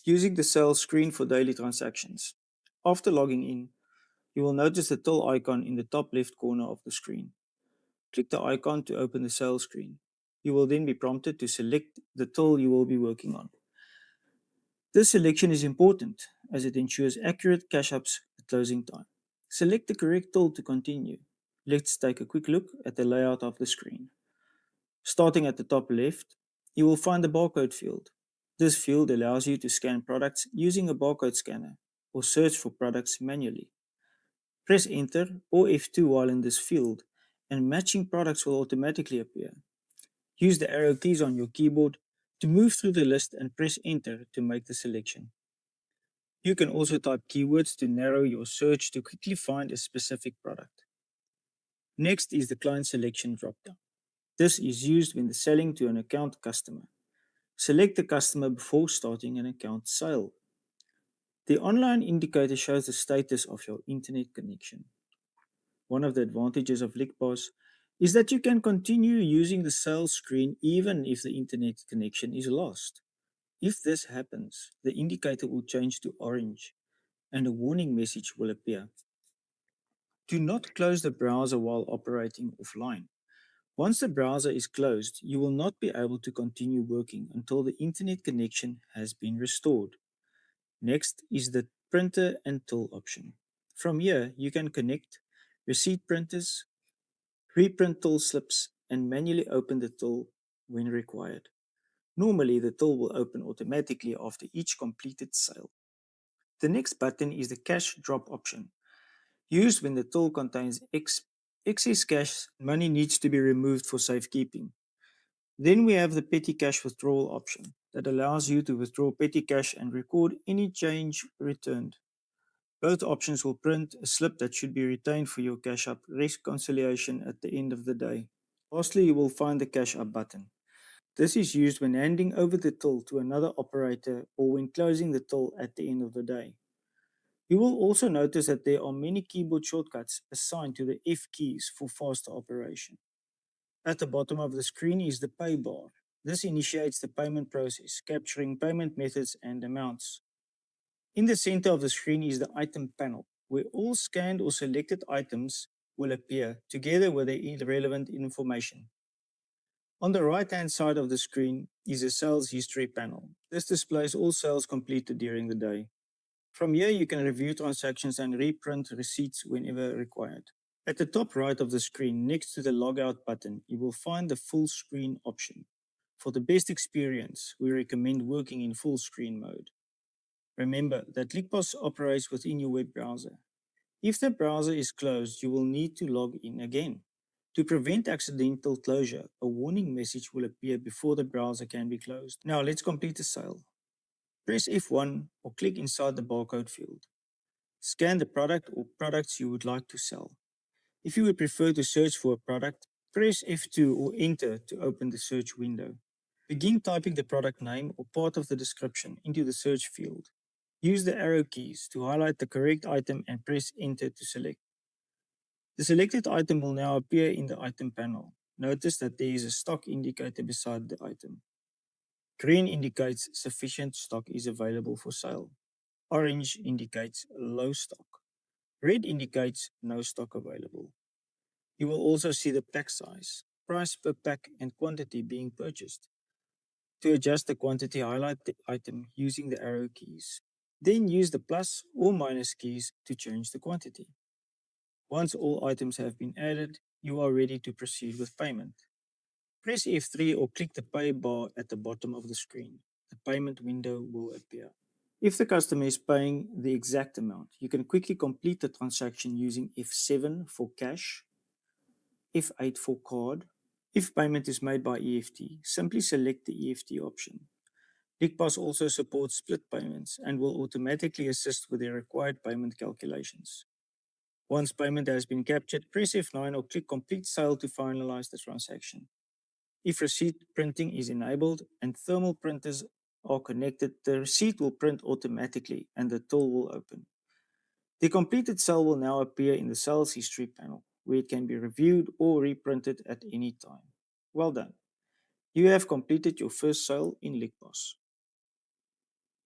Using the sales screen for daily transactions. After logging in, you will notice the till icon in the top left corner of the screen. Click the icon to open the sales screen. You will then be prompted to select the till you will be working on. This selection is important as it ensures accurate cash ups at closing time. Select the correct till to continue. Let's take a quick look at the layout of the screen. Starting at the top left, you will find the barcode field. This field allows you to scan products using a barcode scanner or search for products manually. Press enter or F2 while in this field and matching products will automatically appear. Use the arrow keys on your keyboard to move through the list and press enter to make the selection. You can also type keywords to narrow your search to quickly find a specific product. Next is the client selection dropdown. This is used when selling to an account customer. Select the customer before starting an account sale. The online indicator shows the status of your internet connection. One of the advantages of LIQPOS is that you can continue using the sales screen even if the internet connection is lost. If this happens, the indicator will change to orange and a warning message will appear. Do not close the browser while operating offline. Once the browser is closed, you will not be able to continue working until the internet connection has been restored. Next is the printer and till option. From here, you can connect receipt printers, reprint till slips, and manually open the till when required. Normally, the till will open automatically after each completed sale. The next button is the cash drop option. Used when the till contains excess cash, money needs to be removed for safekeeping. Then we have the petty cash withdrawal option that allows you to withdraw petty cash and record any change returned. Both options will print a slip that should be retained for your cash up reconciliation at the end of the day. Lastly, you will find the cash up button. This is used when handing over the till to another operator or when closing the till at the end of the day. You will also notice that there are many keyboard shortcuts assigned to the F keys for faster operation. At the bottom of the screen is the pay bar. This initiates the payment process, capturing payment methods and amounts. In the center of the screen is the item panel, where all scanned or selected items will appear together with the relevant information. On the right-hand side of the screen is a sales history panel. This displays all sales completed during the day. From here, you can review transactions and reprint receipts whenever required. At the top right of the screen, next to the logout button, you will find the full screen option. For the best experience, we recommend working in full screen mode. Remember that LIQPOS operates within your web browser. If the browser is closed, you will need to log in again. To prevent accidental closure, a warning message will appear before the browser can be closed. Now let's complete the sale. Press F1 or click inside the barcode field. Scan the product or products you would like to sell. If you would prefer to search for a product, press F2 or enter to open the search window. Begin typing the product name or part of the description into the search field. Use the arrow keys to highlight the correct item and press enter to select. The selected item will now appear in the item panel. Notice that there is a stock indicator beside the item. Green indicates sufficient stock is available for sale. Orange indicates low stock. Red indicates no stock available. You will also see the pack size, price per pack, and quantity being purchased. To adjust the quantity, highlight the item using the arrow keys. Then use the plus or minus keys to change the quantity. Once all items have been added, you are ready to proceed with payment. Press F3 or click the pay bar at the bottom of the screen. The payment window will appear. If the customer is paying the exact amount, you can quickly complete the transaction using F7 for cash, F8 for card. If payment is made by EFT, simply select the EFT option. LIQPOS also supports split payments and will automatically assist with the required payment calculations. Once payment has been captured, press F9 or click Complete Sale to finalize the transaction. If receipt printing is enabled and thermal printers are connected, the receipt will print automatically and the till will open. The completed sale will now appear in the sales history panel, where it can be reviewed or reprinted at any time. Well done. You have completed your first sale in LIQPOS.